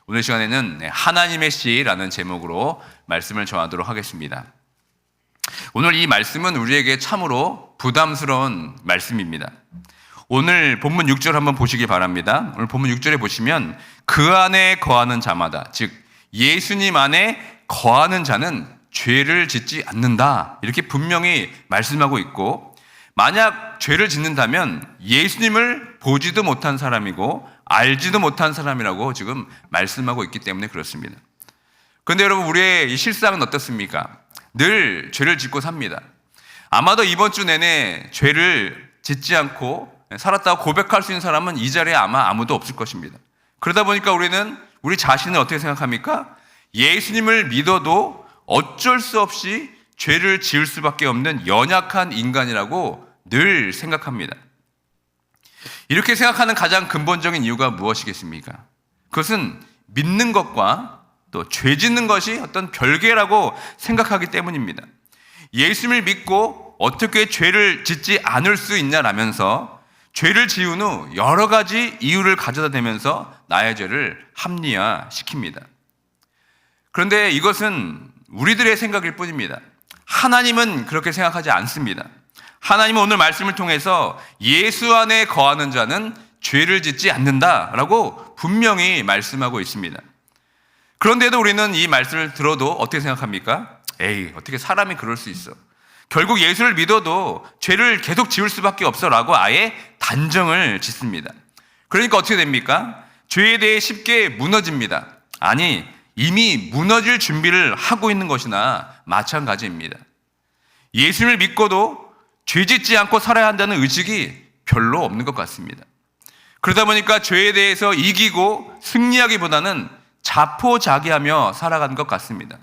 오늘 시간에는 하나님의 씨라는 제목으로 말씀을 전하도록 하겠습니다. 오늘 이 말씀은 우리에게 참으로 부담스러운 말씀입니다. 오늘 본문 6절 한번 보시기 바랍니다. 오늘 본문 6절에 보시면 그 안에 거하는 자마다, 즉 예수님 안에 거하는 자는 죄를 짓지 않는다, 이렇게 분명히 말씀하고 있고, 만약 죄를 짓는다면 예수님을 보지도 못한 사람이고 알지도 못한 사람이라고 지금 말씀하고 있기 때문에 그렇습니다. 그런데 여러분, 우리의 이 실상은 어떻습니까? 늘 죄를 짓고 삽니다. 아마도 이번 주 내내 죄를 짓지 않고 살았다고 고백할 수 있는 사람은 이 자리에 아마 아무도 없을 것입니다. 그러다 보니까 우리는 우리 자신을 어떻게 생각합니까? 예수님을 믿어도 어쩔 수 없이 죄를 지을 수밖에 없는 연약한 인간이라고 늘 생각합니다. 이렇게 생각하는 가장 근본적인 이유가 무엇이겠습니까? 그것은 믿는 것과 또 죄 짓는 것이 어떤 별개라고 생각하기 때문입니다. 예수님을 믿고 어떻게 죄를 짓지 않을 수 있냐라면서 죄를 지은 후 여러 가지 이유를 가져다 대면서 나의 죄를 합리화시킵니다. 그런데 이것은 우리들의 생각일 뿐입니다. 하나님은 그렇게 생각하지 않습니다. 하나님은 오늘 말씀을 통해서 예수 안에 거하는 자는 죄를 짓지 않는다라고 분명히 말씀하고 있습니다. 그런데도 우리는 이 말씀을 들어도 어떻게 생각합니까? 에이, 어떻게 사람이 그럴 수 있어. 결국 예수를 믿어도 죄를 계속 지을 수밖에 없어라고 아예 단정을 짓습니다. 그러니까 어떻게 됩니까? 죄에 대해 쉽게 무너집니다. 아니, 이미 무너질 준비를 하고 있는 것이나 마찬가지입니다. 예수를 믿고도 죄 짓지 않고 살아야 한다는 의식이 별로 없는 것 같습니다. 그러다 보니까 죄에 대해서 이기고 승리하기보다는 자포자기하며 살아가는 것 같습니다.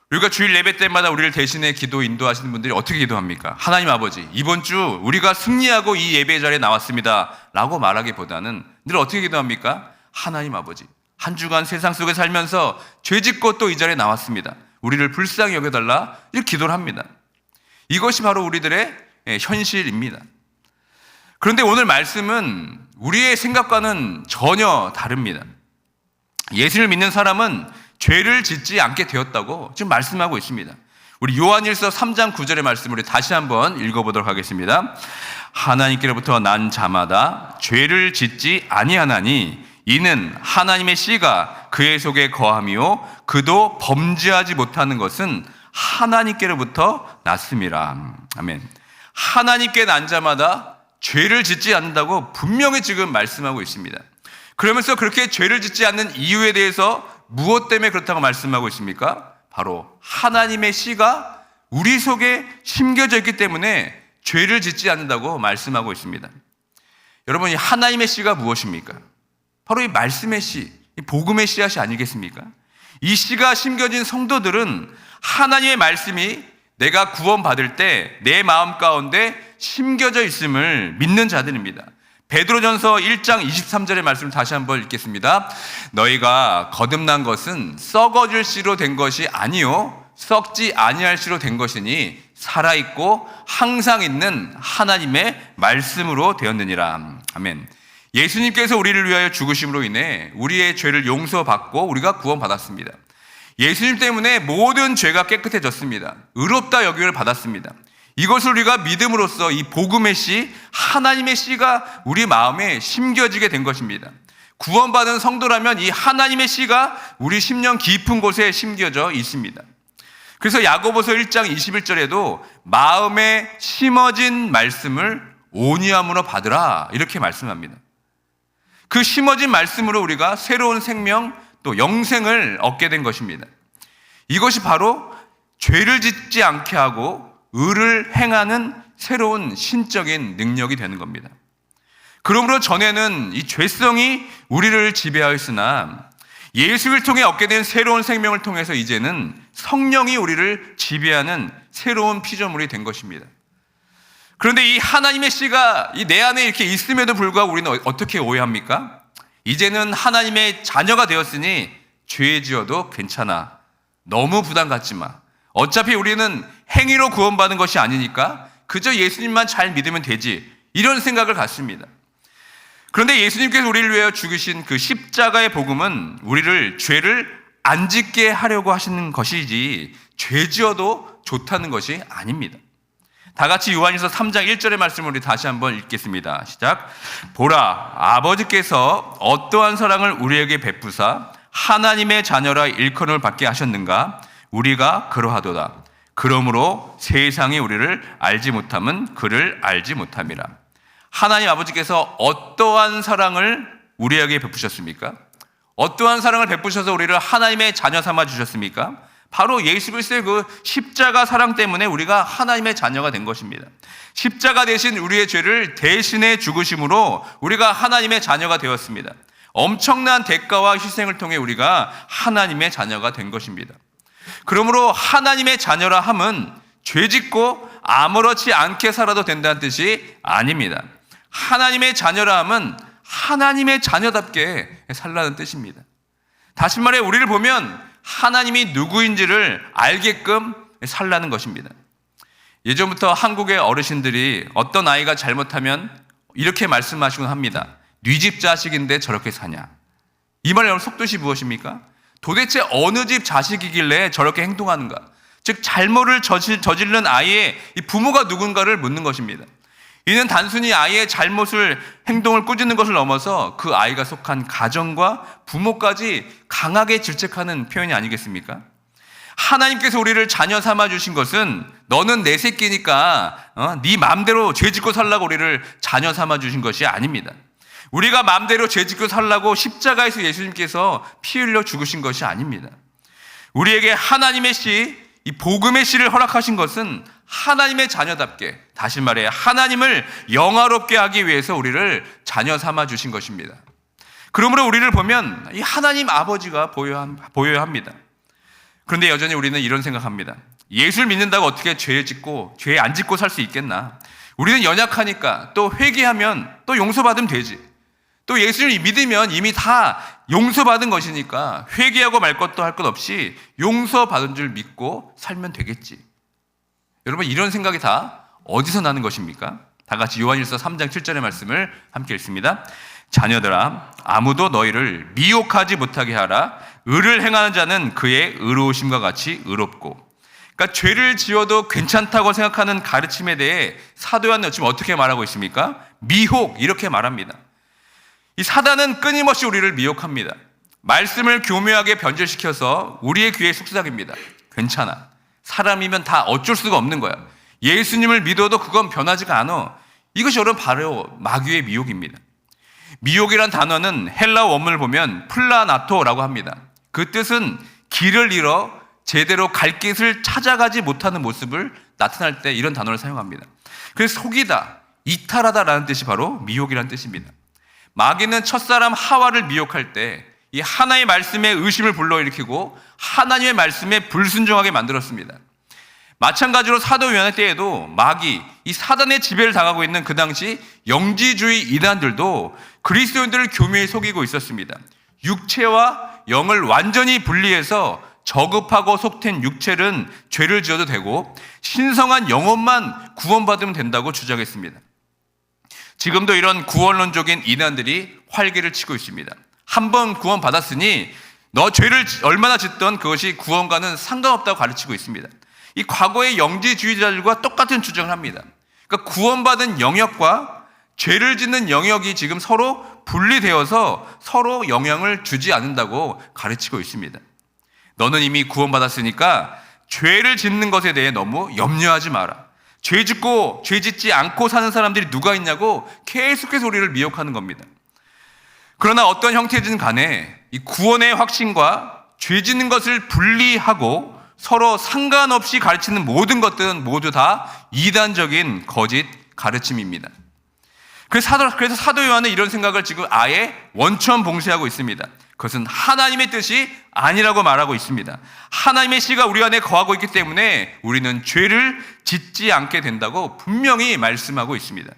우리가 주일 예배 때마다 우리를 대신해 기도 인도하시는 분들이 어떻게 기도합니까? 하나님 아버지, 이번 주 우리가 승리하고 이 예배 자리에 나왔습니다 라고 말하기보다는 늘 어떻게 기도합니까? 하나님 아버지, 한 주간 세상 속에 살면서 죄 짓고 또 이 자리에 나왔습니다. 우리를 불쌍히 여겨달라, 이렇게 기도를 합니다. 이것이 바로 우리들의 현실입니다. 그런데 오늘 말씀은 우리의 생각과는 전혀 다릅니다. 예수를 믿는 사람은 죄를 짓지 않게 되었다고 지금 말씀하고 있습니다. 우리 요한일서 3장 9절의 말씀을 다시 한번 읽어보도록 하겠습니다. 하나님께로부터 난 자마다 죄를 짓지 아니하나니 이는 하나님의 씨가 그의 속에 거함이요 그도 범죄하지 못하는 것은 하나님께로부터 났음이라. 아멘. 하나님께 난 자마다 죄를 짓지 않는다고 분명히 지금 말씀하고 있습니다. 그러면서 그렇게 죄를 짓지 않는 이유에 대해서 무엇 때문에 그렇다고 말씀하고 있습니까? 바로 하나님의 씨가 우리 속에 심겨져 있기 때문에 죄를 짓지 않는다고 말씀하고 있습니다. 여러분, 이 하나님의 씨가 무엇입니까? 바로 이 말씀의 씨, 이 복음의 씨앗이 아니겠습니까? 이 씨가 심겨진 성도들은 하나님의 말씀이 내가 구원받을 때 내 마음 가운데 심겨져 있음을 믿는 자들입니다. 베드로전서 1장 23절의 말씀을 다시 한번 읽겠습니다. 너희가 거듭난 것은 썩어질 씨로 된 것이 아니요 썩지 아니할 씨로 된 것이니 살아있고 항상 있는 하나님의 말씀으로 되었느니라. 아멘. 예수님께서 우리를 위하여 죽으심으로 인해 우리의 죄를 용서받고 우리가 구원받았습니다. 예수님 때문에 모든 죄가 깨끗해졌습니다. 의롭다 여김을 받았습니다. 이것을 우리가 믿음으로써 이 복음의 씨, 하나님의 씨가 우리 마음에 심겨지게 된 것입니다. 구원받은 성도라면 이 하나님의 씨가 우리 심령 깊은 곳에 심겨져 있습니다. 그래서 야고보서 1장 21절에도 마음에 심어진 말씀을 온유함으로 받으라, 이렇게 말씀합니다. 그 심어진 말씀으로 우리가 새로운 생명, 또 영생을 얻게 된 것입니다. 이것이 바로 죄를 짓지 않게 하고 의를 행하는 새로운 신적인 능력이 되는 겁니다. 그러므로 전에는 이 죄성이 우리를 지배하였으나 예수를 통해 얻게 된 새로운 생명을 통해서 이제는 성령이 우리를 지배하는 새로운 피조물이 된 것입니다. 그런데 이 하나님의 씨가 이 내 안에 이렇게 있음에도 불구하고 우리는 어떻게 오해합니까? 이제는 하나님의 자녀가 되었으니 죄 지어도 괜찮아. 너무 부담 갖지 마. 어차피 우리는 행위로 구원받은 것이 아니니까 그저 예수님만 잘 믿으면 되지. 이런 생각을 갖습니다. 그런데 예수님께서 우리를 위하여 죽으신 그 십자가의 복음은 우리를 죄를 안 짓게 하려고 하시는 것이지 죄 지어도 좋다는 것이 아닙니다. 다 같이 요한일서 3장 1절의 말씀을 우리 다시 한번 읽겠습니다. 시작. 보라, 아버지께서 어떠한 사랑을 우리에게 베푸사 하나님의 자녀라 일컬음을 받게 하셨는가? 우리가 그러하도다. 그러므로 세상이 우리를 알지 못함은 그를 알지 못함이라. 하나님 아버지께서 어떠한 사랑을 우리에게 베푸셨습니까? 어떠한 사랑을 베푸셔서 우리를 하나님의 자녀 삼아 주셨습니까? 바로 예수 그리스도의 그 십자가 사랑 때문에 우리가 하나님의 자녀가 된 것입니다. 십자가 대신 우리의 죄를 대신해 죽으심으로 우리가 하나님의 자녀가 되었습니다. 엄청난 대가와 희생을 통해 우리가 하나님의 자녀가 된 것입니다. 그러므로 하나님의 자녀라 함은 죄짓고 아무렇지 않게 살아도 된다는 뜻이 아닙니다. 하나님의 자녀라 함은 하나님의 자녀답게 살라는 뜻입니다. 다시 말해 우리를 보면 하나님이 누구인지를 알게끔 살라는 것입니다. 예전부터 한국의 어르신들이 어떤 아이가 잘못하면 이렇게 말씀하시곤 합니다. 네 집 자식인데 저렇게 사냐. 이 말의 여러분 속뜻이 무엇입니까? 도대체 어느 집 자식이길래 저렇게 행동하는가? 즉 잘못을 저지른 아이의 부모가 누군가를 묻는 것입니다. 이는 단순히 아이의 행동을 꾸짖는 것을 넘어서 그 아이가 속한 가정과 부모까지 강하게 질책하는 표현이 아니겠습니까? 하나님께서 우리를 자녀 삼아 주신 것은 너는 내 새끼니까 네 마음대로 죄짓고 살라고 우리를 자녀 삼아 주신 것이 아닙니다. 우리가 마음대로 죄짓고 살라고 십자가에서 예수님께서 피 흘려 죽으신 것이 아닙니다. 우리에게 하나님의 씨, 이 복음의 씨를 허락하신 것은 하나님의 자녀답게, 다시 말해 하나님을 영화롭게 하기 위해서 우리를 자녀 삼아 주신 것입니다. 그러므로 우리를 보면 이 하나님 아버지가 보여야 합니다. 그런데 여전히 우리는 이런 생각합니다. 예수를 믿는다고 어떻게 죄 안 짓고 살 수 있겠나? 우리는 연약하니까 또 회개하면 또 용서받으면 되지. 또 예수를 믿으면 이미 다 용서받은 것이니까 회개하고 말 것도 할 것 없이 용서받은 줄 믿고 살면 되겠지. 여러분 이런 생각이 다 어디서 나는 것입니까? 다 같이 요한일서 3장 7절의 말씀을 함께 읽습니다. 자녀들아 아무도 너희를 미혹하지 못하게 하라. 의를 행하는 자는 그의 의로우심과 같이 의롭고. 그러니까 죄를 지어도 괜찮다고 생각하는 가르침에 대해 사도 요한은 지금 어떻게 말하고 있습니까? 미혹 이렇게 말합니다. 이 사단은 끊임없이 우리를 미혹합니다. 말씀을 교묘하게 변질시켜서 우리의 귀에 속삭입니다. 괜찮아. 사람이면 다 어쩔 수가 없는 거야. 예수님을 믿어도 그건 변하지가 않아. 이것이 여러분 바로 마귀의 미혹입니다. 미혹이란 단어는 헬라어 원문을 보면 플라나토라고 합니다. 그 뜻은 길을 잃어 제대로 갈 길을 찾아가지 못하는 모습을 나타날 때 이런 단어를 사용합니다. 그래서 속이다, 이탈하다라는 뜻이 바로 미혹이라는 뜻입니다. 마귀는 첫사람 하와를 미혹할 때 이 하나의 말씀에 의심을 불러일으키고 하나님의 말씀에 불순종하게 만들었습니다. 마찬가지로 사도 요한의 때에도 마귀, 이 사단의 지배를 당하고 있는 그 당시 영지주의 이단들도 그리스도인들을 교묘히 속이고 있었습니다. 육체와 영을 완전히 분리해서 저급하고 속된 육체는 죄를 지어도 되고 신성한 영혼만 구원받으면 된다고 주장했습니다. 지금도 이런 구원론적인 이단들이 활개를 치고 있습니다. 한번 구원받았으니 너 죄를 얼마나 짓던 그것이 구원과는 상관없다고 가르치고 있습니다. 이 과거의 영지주의자들과 똑같은 주장을 합니다. 그러니까 구원받은 영역과 죄를 짓는 영역이 지금 서로 분리되어서 서로 영향을 주지 않는다고 가르치고 있습니다. 너는 이미 구원받았으니까 죄를 짓는 것에 대해 너무 염려하지 마라. 죄 짓지 않고 사는 사람들이 누가 있냐고 계속해서 우리를 미혹하는 겁니다. 그러나 어떤 형태든 간에 이 구원의 확신과 죄 짓는 것을 분리하고 서로 상관없이 가르치는 모든 것들은 모두 다 이단적인 거짓 가르침입니다. 그래서 사도 요한은 이런 생각을 지금 아예 원천봉쇄하고 있습니다. 그것은 하나님의 뜻이 아니라고 말하고 있습니다. 하나님의 씨가 우리 안에 거하고 있기 때문에 우리는 죄를 짓지 않게 된다고 분명히 말씀하고 있습니다.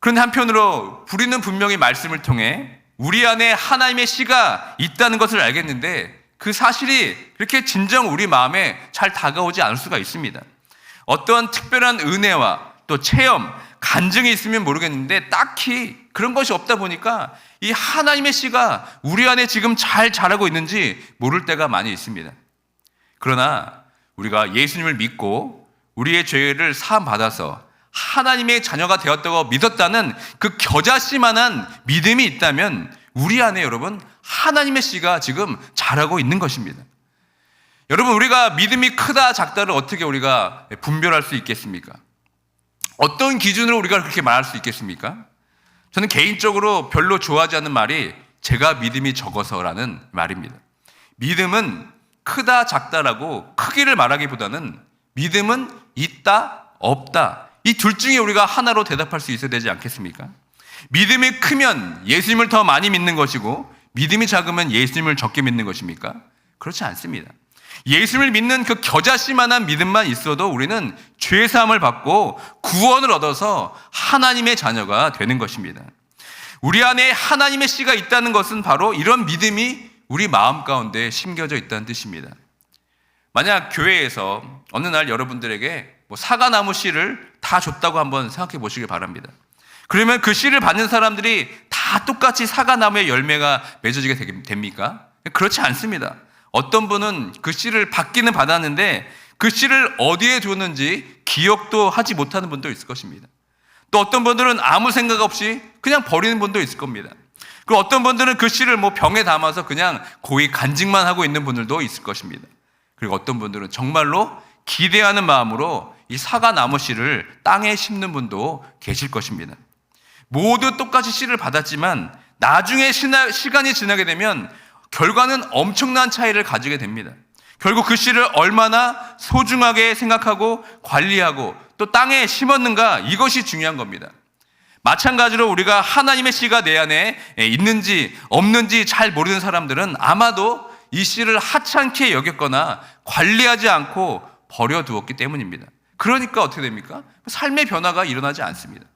그런데 한편으로 우리는 분명히 말씀을 통해 우리 안에 하나님의 씨가 있다는 것을 알겠는데 그 사실이 그렇게 진정 우리 마음에 잘 다가오지 않을 수가 있습니다. 어떤 특별한 은혜와 또 체험, 간증이 있으면 모르겠는데 딱히 그런 것이 없다 보니까 이 하나님의 씨가 우리 안에 지금 잘 자라고 있는지 모를 때가 많이 있습니다. 그러나 우리가 예수님을 믿고 우리의 죄를 사함받아서 하나님의 자녀가 되었다고 믿었다는 그 겨자씨만한 믿음이 있다면 우리 안에 여러분 하나님의 씨가 지금 자라고 있는 것입니다. 여러분, 우리가 믿음이 크다 작다를 어떻게 우리가 분별할 수 있겠습니까? 어떤 기준으로 우리가 그렇게 말할 수 있겠습니까? 저는 개인적으로 별로 좋아하지 않는 말이 제가 믿음이 적어서라는 말입니다. 믿음은 크다 작다라고 크기를 말하기보다는 믿음은 있다 없다, 이 둘 중에 우리가 하나로 대답할 수 있어야 되지 않겠습니까? 믿음이 크면 예수님을 더 많이 믿는 것이고 믿음이 작으면 예수님을 적게 믿는 것입니까? 그렇지 않습니다. 예수님을 믿는 그 겨자씨만한 믿음만 있어도 우리는 죄사함을 받고 구원을 얻어서 하나님의 자녀가 되는 것입니다. 우리 안에 하나님의 씨가 있다는 것은 바로 이런 믿음이 우리 마음 가운데 심겨져 있다는 뜻입니다. 만약 교회에서 어느 날 여러분들에게 사과나무 씨를 다 줬다고 한번 생각해 보시길 바랍니다. 그러면 그 씨를 받는 사람들이 다 똑같이 사과나무의 열매가 맺어지게 됩니까? 그렇지 않습니다. 어떤 분은 그 씨를 받기는 받았는데 그 씨를 어디에 줬는지 기억도 하지 못하는 분도 있을 것입니다. 또 어떤 분들은 아무 생각 없이 그냥 버리는 분도 있을 겁니다. 그리고 어떤 분들은 그 씨를 병에 담아서 그냥 고이 간직만 하고 있는 분들도 있을 것입니다. 그리고 어떤 분들은 정말로 기대하는 마음으로 이 사과나무 씨를 땅에 심는 분도 계실 것입니다. 모두 똑같이 씨를 받았지만 나중에 시간이 지나게 되면 결과는 엄청난 차이를 가지게 됩니다. 결국 그 씨를 얼마나 소중하게 생각하고 관리하고 또 땅에 심었는가, 이것이 중요한 겁니다. 마찬가지로 우리가 하나님의 씨가 내 안에 있는지 없는지 잘 모르는 사람들은 아마도 이 씨를 하찮게 여겼거나 관리하지 않고 버려두었기 때문입니다. 그러니까 어떻게 됩니까? 삶의 변화가 일어나지 않습니다.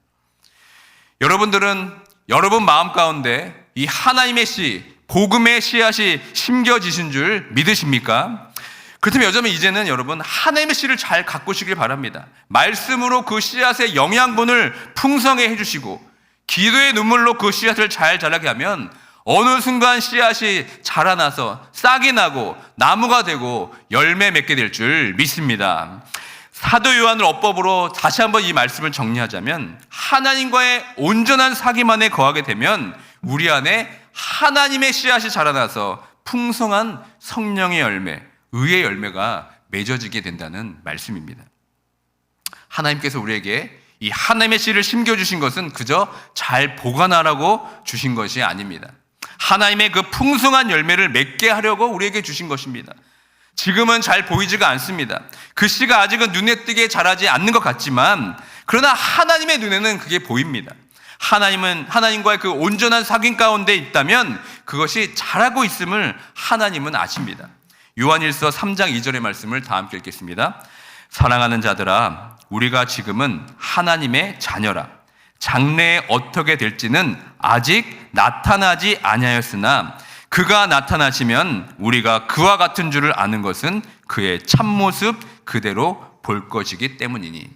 여러분들은 여러분 마음 가운데 이 하나님의 씨, 복음의 씨앗이 심겨지신 줄 믿으십니까? 그렇다면 여자면 이제는 여러분 하나님의 씨를 잘 가꾸시길 바랍니다. 말씀으로 그 씨앗의 영양분을 풍성해 해주시고 기도의 눈물로 그 씨앗을 잘 자라게 하면 어느 순간 씨앗이 자라나서 싹이 나고 나무가 되고 열매 맺게 될 줄 믿습니다. 사도 요한을 어법으로 다시 한번 이 말씀을 정리하자면 하나님과의 온전한 사귐 안에 거하게 되면 우리 안에 하나님의 씨앗이 자라나서 풍성한 성령의 열매, 의의 열매가 맺어지게 된다는 말씀입니다. 하나님께서 우리에게 이 하나님의 씨를 심겨주신 것은 그저 잘 보관하라고 주신 것이 아닙니다. 하나님의 그 풍성한 열매를 맺게 하려고 우리에게 주신 것입니다. 지금은 잘 보이지가 않습니다. 그 씨가 아직은 눈에 띄게 자라지 않는 것 같지만 그러나 하나님의 눈에는 그게 보입니다. 하나님과의 그 온전한 사귐 가운데 있다면 그것이 자라고 있음을 하나님은 아십니다. 요한일서 3장 2절의 말씀을 다 함께 읽겠습니다. 사랑하는 자들아, 우리가 지금은 하나님의 자녀라. 장래에 어떻게 될지는 아직 나타나지 아니하였으나 그가 나타나시면 우리가 그와 같은 줄을 아는 것은 그의 참모습 그대로 볼 것이기 때문이니.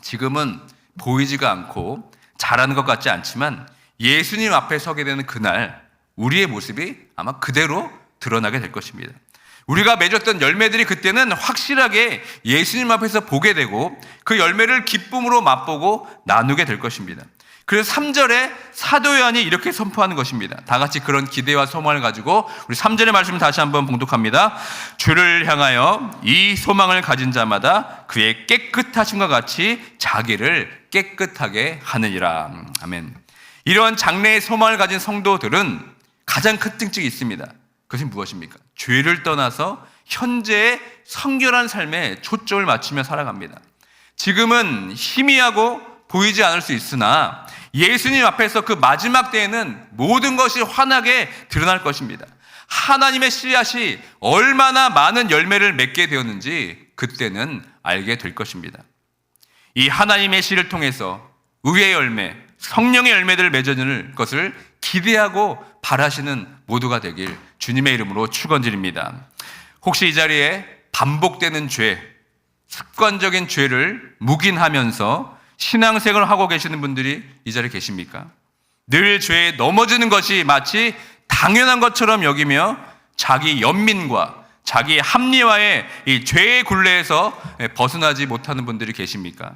지금은 보이지가 않고 잘하는 것 같지 않지만 예수님 앞에 서게 되는 그날 우리의 모습이 아마 그대로 드러나게 될 것입니다. 우리가 맺었던 열매들이 그때는 확실하게 예수님 앞에서 보게 되고 그 열매를 기쁨으로 맛보고 나누게 될 것입니다. 그래서 3절에 사도 요한이 이렇게 선포하는 것입니다. 다 같이 그런 기대와 소망을 가지고 우리 3절의 말씀을 다시 한번 봉독합니다. 주를 향하여 이 소망을 가진 자마다 그의 깨끗하심과 같이 자기를 깨끗하게 하느니라. 아멘. 이러한 장래의 소망을 가진 성도들은 가장 큰 특징이 있습니다. 그것이 무엇입니까? 죄를 떠나서 현재의 성결한 삶에 초점을 맞추며 살아갑니다. 지금은 희미하고 보이지 않을 수 있으나 예수님 앞에서 그 마지막 때에는 모든 것이 환하게 드러날 것입니다. 하나님의 씨앗이 얼마나 많은 열매를 맺게 되었는지 그때는 알게 될 것입니다. 이 하나님의 씨를 통해서 의의 열매, 성령의 열매들을 맺어주는 것을 기대하고 바라시는 모두가 되길 주님의 이름으로 축원드립니다. 혹시 이 자리에 반복되는 죄, 습관적인 죄를 묵인하면서 신앙생활을 하고 계시는 분들이 이 자리에 계십니까? 늘 죄에 넘어지는 것이 마치 당연한 것처럼 여기며 자기 연민과 자기 합리화의 이 죄의 굴레에서 벗어나지 못하는 분들이 계십니까?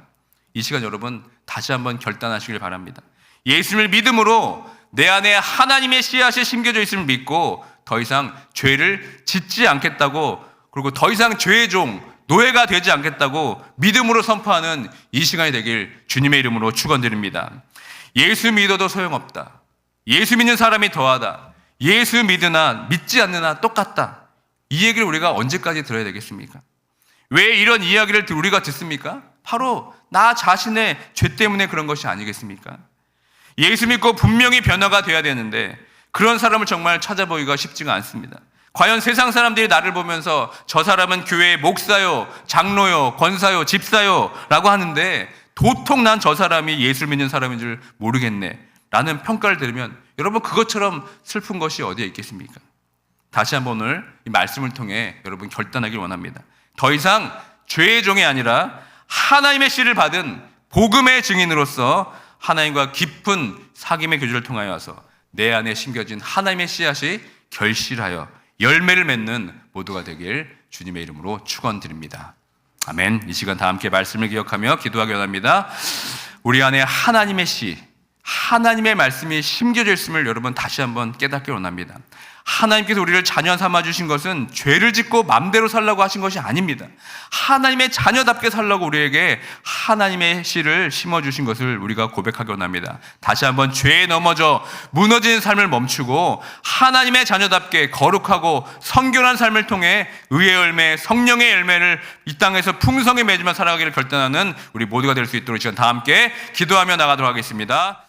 이 시간 여러분 다시 한번 결단하시길 바랍니다. 예수님을 믿음으로 내 안에 하나님의 씨앗이 심겨져 있음을 믿고 더 이상 죄를 짓지 않겠다고, 그리고 더 이상 죄의 종, 노예가 되지 않겠다고 믿음으로 선포하는 이 시간이 되길 주님의 이름으로 축원드립니다. 예수 믿어도 소용없다. 예수 믿는 사람이 더하다. 예수 믿으나 믿지 않느나 똑같다. 이 얘기를 우리가 언제까지 들어야 되겠습니까? 왜 이런 이야기를 우리가 듣습니까? 바로 나 자신의 죄 때문에 그런 것이 아니겠습니까? 예수 믿고 분명히 변화가 돼야 되는데 그런 사람을 정말 찾아보기가 쉽지가 않습니다. 과연 세상 사람들이 나를 보면서 저 사람은 교회의 목사요, 장로요, 권사요, 집사요 라고 하는데 도통 난 저 사람이 예수를 믿는 사람인 줄 모르겠네 라는 평가를 들으면 여러분 그것처럼 슬픈 것이 어디에 있겠습니까? 다시 한번 오늘 이 말씀을 통해 여러분 결단하길 원합니다. 더 이상 죄의 종이 아니라 하나님의 씨를 받은 복음의 증인으로서 하나님과 깊은 사귐의 교제를 통하여서 내 안에 심겨진 하나님의 씨앗이 결실하여 열매를 맺는 모두가 되길 주님의 이름으로 축원드립니다. 아멘. 이 시간 다 함께 말씀을 기억하며 기도하기 원합니다. 우리 안에 하나님의 씨, 하나님의 말씀이 심겨져 있음을 여러분 다시 한번 깨닫기 원합니다. 하나님께서 우리를 자녀 삼아주신 것은 죄를 짓고 맘대로 살라고 하신 것이 아닙니다. 하나님의 자녀답게 살라고 우리에게 하나님의 씨를 심어주신 것을 우리가 고백하기 원합니다. 다시 한번 죄에 넘어져 무너지는 삶을 멈추고 하나님의 자녀답게 거룩하고 성결한 삶을 통해 의의 열매, 성령의 열매를 이 땅에서 풍성히 맺으며 살아가기를 결단하는 우리 모두가 될 수 있도록 시간 다 함께 기도하며 나가도록 하겠습니다.